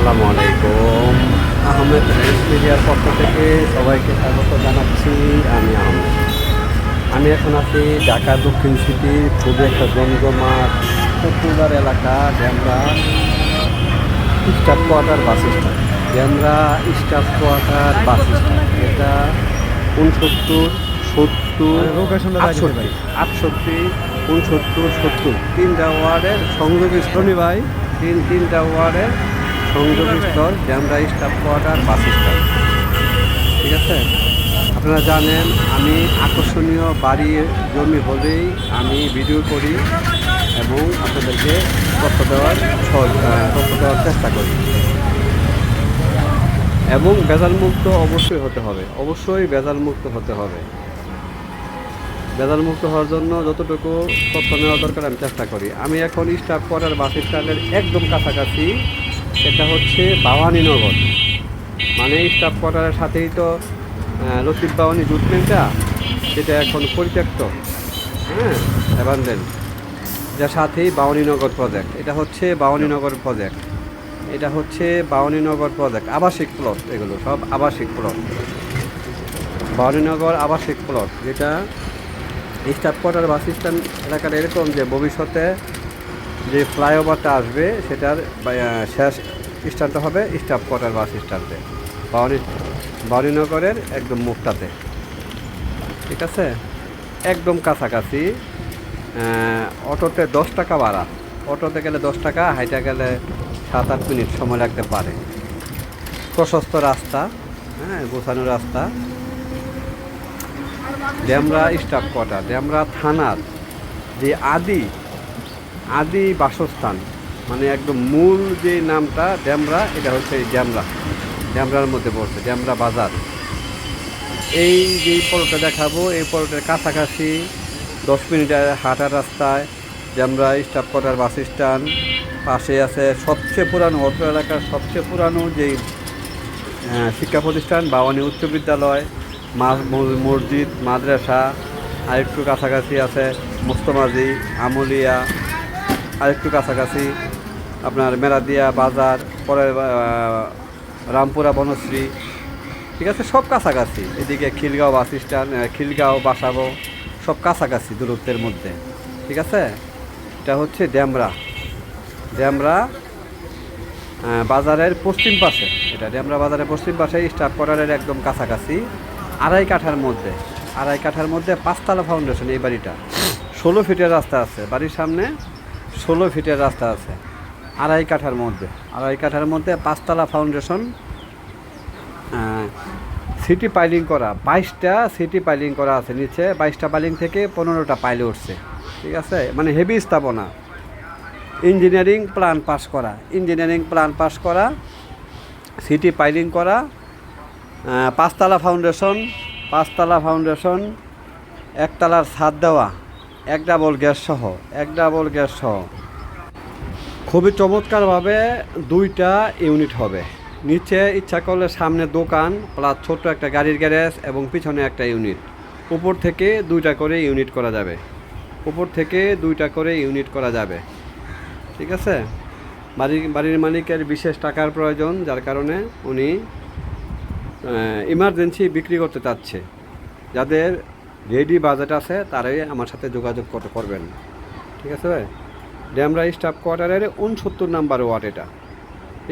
আসসালামু আলাইকুম। আহমেদ রেন্স মিডিয়ার পক্ষ থেকে সবাইকে স্বাগত জানাচ্ছি। আমি আহমেদ। আমি এখন আছি ঢাকা দক্ষিণ সিটির খুবই একটা জমজমাট পপুলার এলাকা Demra staff quarter bus stand. Demra staff quarter bus stand, এটা 69, 70, 68, 69, 70 তিনটা ওয়ার্ডের সংযোগস্থলী ভাই তিনটা ওয়ার্ডের সংযোগস্থল Demra staff quarter bus stand. ঠিক আছে, আপনারা জানেন আমি আকর্ষণীয় বাড়ি জমি হলেই আমি ভিডিও করি এবং আপনাদেরকে তথ্য দেওয়ার চেষ্টা করি। এবং ভেজালমুক্ত অবশ্যই হতে হবে, অবশ্যই ভেজালমুক্ত হতে হবে। ভেজালমুক্ত হওয়ার জন্য যতটুকু তথ্য নেওয়া দরকার আমি চেষ্টা করি। আমি এখন স্টাফ কোয়ার্টার বাস স্ট্যান্ডের একদম কাছাকাছি। এটা হচ্ছে বাওয়ানীনগর, মানে স্টাফ কোয়ার্টারের সাথেই তো লতিফ বাওয়ানি জুট মিলটা, সেটা এখন পরিত্যক্ত, অ্যাবান্ডেন্ট, যার সাথেই বাওয়ানীনগর প্রজেক্ট। এটা হচ্ছে বাওয়ানীনগর প্রজেক্ট, এটা হচ্ছে বাওয়ানীনগর প্রজেক্ট, আবাসিক প্লট, এগুলো সব আবাসিক প্লট, বাওয়ানীনগর আবাসিক প্লট। যেটা স্টাফ কোয়ার্টার বাস স্ট্যান্ড এলাকার এরকম যে ভবিষ্যতে যে ফ্লাইওভারটা আসবে সেটার শেষ স্ট্যান্ডটা হবে স্টাফ কোয়ার্টার বাস স্ট্যান্ডে, বাওয়ানীনগরের একদম মুখটাতে। ঠিক আছে, একদম কাছাকাছি। অটোতে 10 টাকা ভাড়া, অটোতে গেলে 10 টাকা, হাইটা গেলে 7-8 মিনিট সময় লাগতে পারে। প্রশস্ত রাস্তা, গোছানো রাস্তা। ডেমরা স্টাফ কোয়ার্টার, ডেমরা থানার যে আদি বাসস্থান, মানে একদম মূল যে নামটা ডেমরা, এটা হচ্ছে এই ডেমরার মধ্যে পড়ছে, ডেমরা বাজার। এই যে পরোটা দেখাবো, এই পরোটার কাছাকাছি 10 মিনিটের হাঁটার রাস্তায় Demra staff quarter bus stand. পাশে আছে সবচেয়ে পুরানো, অত্র এলাকার সবচেয়ে পুরানো যেই শিক্ষা প্রতিষ্ঠান বাওয়ানী উচ্চ বিদ্যালয়, মসজিদ, মাদ্রাসা। আরেকটু কাছাকাছি আছে মুস্তমাজি, আমলিয়া। আরেকটু কাছাকাছি আপনার মেরাদিয়া বাজার, পরে রামপুরা বনশ্রী। ঠিক আছে, সব কাছাকাছি। এদিকে খিলগাঁও বাস স্ট্যান্ড, খিলগাঁও, বাসাবো, সব কাছাকাছি দূরত্বের মধ্যে। ঠিক আছে, এটা হচ্ছে ডেমরা বাজারের পশ্চিম পাশে, এটা ডেমরা বাজারের পশ্চিম পাশে স্টাফ কোয়ার্টারের একদম কাছাকাছি। আড়াই কাঠার মধ্যে 5তলা ফাউন্ডেশন। এই বাড়িটা 16 ফিটের রাস্তা আছে, বাড়ির সামনে 16 ফিটের রাস্তা আছে। আড়াই কাঠার মধ্যে 5তলা ফাউন্ডেশন, সিটি পাইলিং করা, 22টা সিটি পাইলিং করা আছে নিচে। 22টা পাইলিং থেকে 15টা পাইলে উঠছে। ঠিক আছে, মানে হেভি স্থাপনা, ইঞ্জিনিয়ারিং প্ল্যান পাস করা, সিটি পাইলিং করা, 5তলা ফাউন্ডেশন, 1তলার ছাদ দেওয়া, এক ডাবল গ্যাস সহ, খুবই চমৎকারভাবে 2টা ইউনিট হবে। নিচে ইচ্ছা করলে সামনে দোকান প্লাস ছোট্ট একটা গাড়ির গ্যারেজ এবং পিছনে একটা ইউনিট। উপর থেকে 2টা করে ইউনিট করা যাবে। ঠিক আছে, বাড়ির মালিকের বিশেষ টাকার প্রয়োজন, যার কারণে উনি ইমার্জেন্সি বিক্রি করতে চাচ্ছে। যাদের রেডি বাজেট আছে তারাই আমার সাথে যোগাযোগ করবেন। ঠিক আছে, ডেমরা স্টাফ কোয়ার্টারের 69 নাম্বার ওয়ার্ড, এটা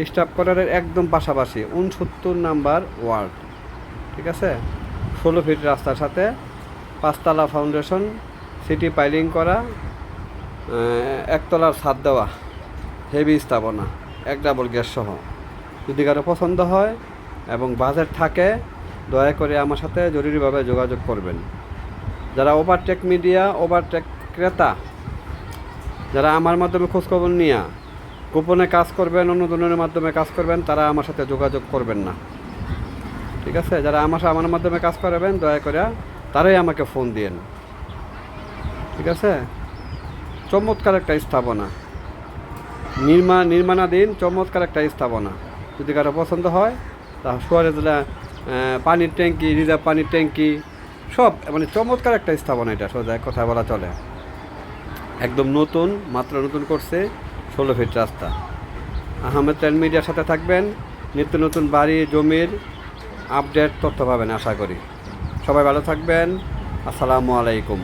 স্টাফ কোয়ার্টারের একদম পাশাপাশি 69 নাম্বার ওয়ার্ড। ঠিক আছে, 16 ফিট রাস্তার সাথে 5তলা ফাউন্ডেশন, সিটি পাইলিং করা, 1তলার ছাদ দেওয়া, হেভি স্থাপনা, এক ডাবল গ্যাস সহ। যদি কারো পছন্দ হয় এবং বাজেট থাকে, দয়া করে আমার সাথে জরুরিভাবে যোগাযোগ করবেন। যারা ওভারটেক ক্রেতা, যারা আমার মাধ্যমে খোঁজখবর নিয়ে গোপনে কাজ করবেন, অন্য ধরনের মাধ্যমে কাজ করবেন, তারা আমার সাথে যোগাযোগ করবেন না। ঠিক আছে, যারা আমার মাধ্যমে কাজ করবেন, দয়া করে তারাই আমাকে ফোন দিয়েন। ঠিক আছে, চমৎকার একটা স্থাপনা, নির্মাণাধীন চমৎকার একটা স্থাপনা। যদি কারো পছন্দ হয়, তা শহরে জেলা পানির ট্যাঙ্কি, রিজার্ভ পানির ট্যাঙ্কি, সব মানে চমৎকার একটা স্থাপনা। এটা সোজা কথা বলা চলে, একদম মাত্র নতুন করছে, 16 ফিট রাস্তা। আহমেদ টেন মিডিয়ার সাথে থাকবেন, নিত্য নতুন বাড়ি জমির আপডেট তথ্য পাবেন আশা করি। সবাই ভালো থাকবেন। আসসালামু আলাইকুম।